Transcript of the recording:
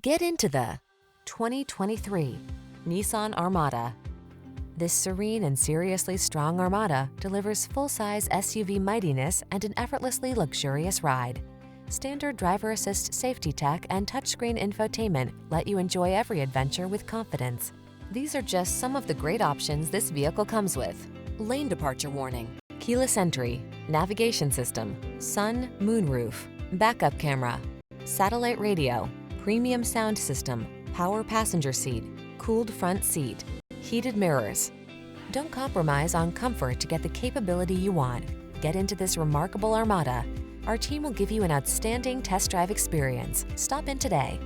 Get into the 2023 Nissan Armada. This serene and seriously strong Armada delivers full-size SUV mightiness and an effortlessly luxurious ride. Standard driver assist safety tech and touchscreen infotainment let you enjoy every adventure with confidence. These are just some of the great options this vehicle comes with: lane departure warning, keyless entry, navigation system, sun, moonroof, backup camera, satellite radio, premium sound system, power passenger seat, cooled front seat, heated mirrors. Don't compromise on comfort to get the capability you want. Get into this remarkable Armada. Our team will give you an outstanding test drive experience. Stop in today.